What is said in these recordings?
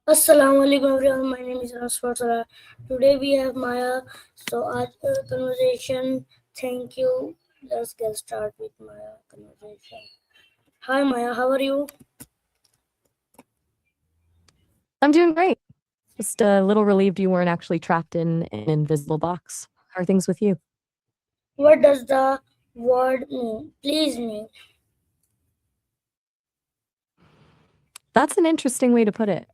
Assalamu alaikum everyone. My name is Aswar. Today we have Maya. So our conversation. Thank you. Let's get started with Maya conversation. Hi Maya, how are you? I'm doing great. Just a little relieved you weren't actually trapped in an invisible box. How are things with you? What does the word mean? Please mean. That's an interesting way to put it.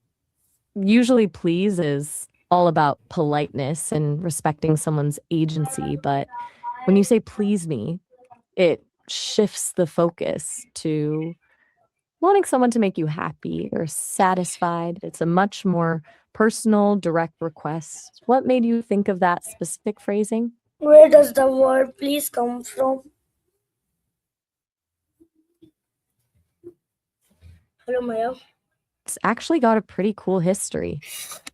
Usually, please is all about politeness and respecting someone's agency. But when you say please me, it shifts the focus to wanting someone to make you happy or satisfied. It's a much more personal, direct request. What made you think of that specific phrasing? Where does the word please come from? Hello Maya. It's actually got a pretty cool history.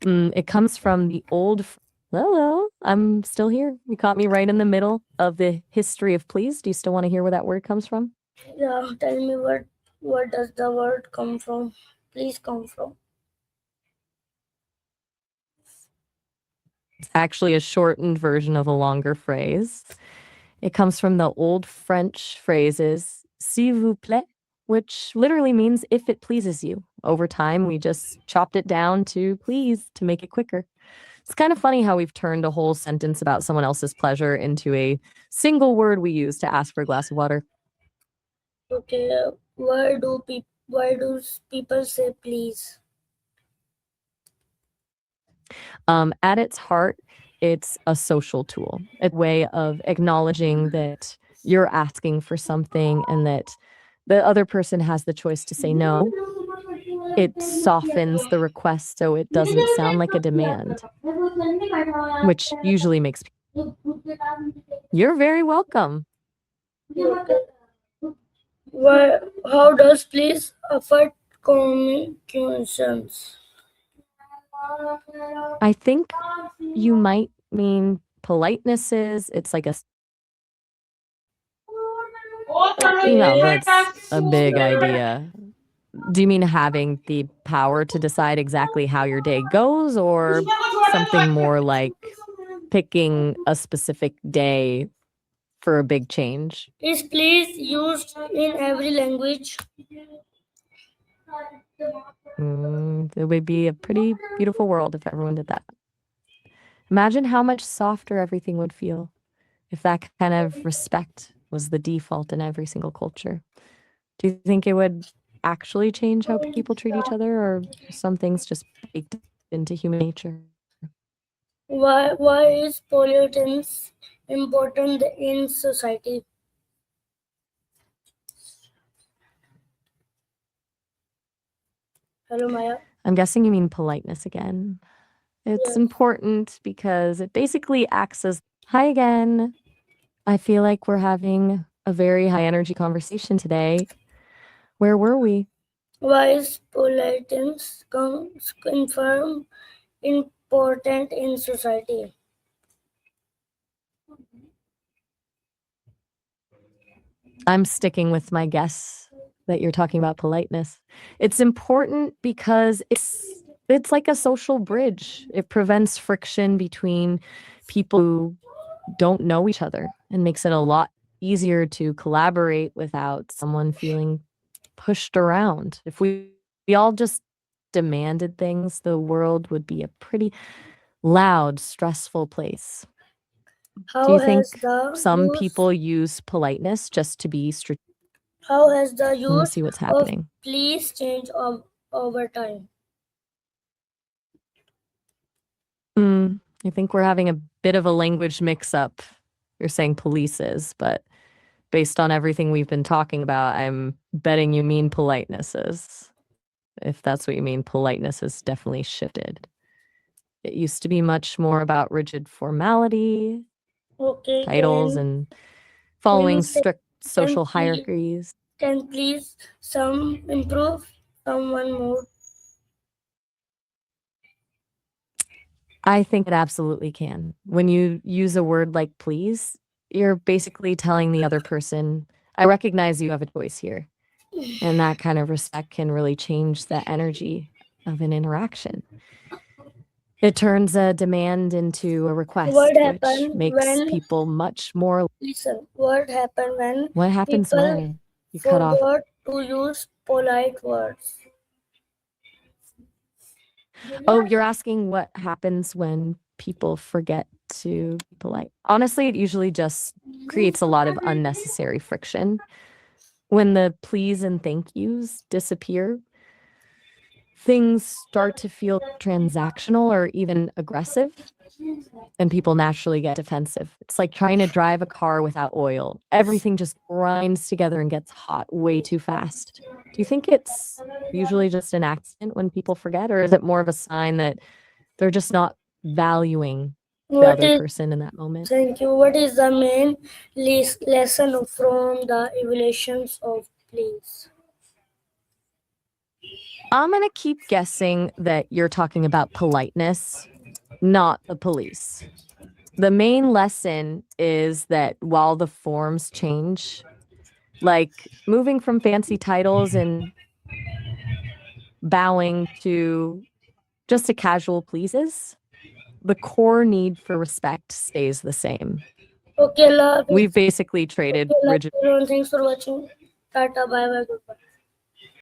It comes from the old. Hello, I'm still here. You caught me right in the middle of the history of please. Do you still want to hear where that word comes from? Yeah, tell me what does the word come from? Please come from. It's actually a shortened version of a longer phrase. It comes from the old French phrases s'il vous plaît, which literally means if it pleases you. Over time, we just chopped it down to please to make it quicker. It's kind of funny how we've turned a whole sentence about someone else's pleasure into a single word we use to ask for a glass of water. Okay, why do people say please? At its heart, it's a social tool, a way of acknowledging that you're asking for something and that the other person has the choice to say no. It softens the request so it doesn't sound like a demand, which usually makes people. You're very welcome. Okay. Why, how does please affect communications? I think you might mean politeness is, it's like a, Okay. that's a big idea. Do you mean having the power to decide exactly how your day goes, or something more like picking a specific day for a big change? Is please used in every language? It would be a pretty beautiful world if everyone did that. Imagine how much softer everything would feel if that kind of respect was the default in every single culture. Do you think it would actually change how people treat each other, or are some things just baked into human nature? Why is politeness important in society? Hello, Maya. I'm guessing you mean politeness again. It's Yes. important because it basically acts as hi again. I feel like we're having a very high energy conversation today. Where were we? Why is politeness confirmed important in society? I'm sticking with my guess that you're talking about politeness. It's important because it's like a social bridge. It prevents friction between people who don't know each other and makes it a lot easier to collaborate without someone feeling pushed around. If we all just demanded things, the world would be a pretty loud, stressful place. Do How you has think the some use people use politeness just to be strategic? how has the Let me use see what's of happening. please changed over time? I think we're having a bit of a language mix up. You're saying polices, but based on everything we've been talking about, I'm betting you mean politenesses. If that's what you mean, politeness has definitely shifted. It used to be much more about rigid formality, Okay, titles, and following please strict can social please hierarchies. can please some improve someone more? I think it absolutely can. When you use a word like please, you're basically telling the other person, I recognize you have a choice here. And that kind of respect can really change the energy. of an interaction. It turns a demand into a request, What which happened makes when people much more. listen? What happened when What happens people when you cut off? forgot to use polite words? Oh, you're asking what happens when people forget to be polite. Honestly, it usually just creates a lot of unnecessary friction. When the please and thank yous disappear, things start to feel transactional or even aggressive, and people naturally get defensive. It's like trying to drive a car without oil. Everything just grinds together and gets hot way too fast. Do you think it's usually just an accident when people forget, or is it more of a sign that they're just not valuing the What other is person in that moment? Thank you. What is the main lesson from the evaluations of please? I'm going to keep guessing that you're talking about politeness, not the police. The main lesson is that while the forms change, like moving from fancy titles and bowing to just a casual pleases, the core need for respect stays the same. Okay, love. We've basically traded Okay, love rigid. everyone. Thanks for watching. Tata. Bye bye.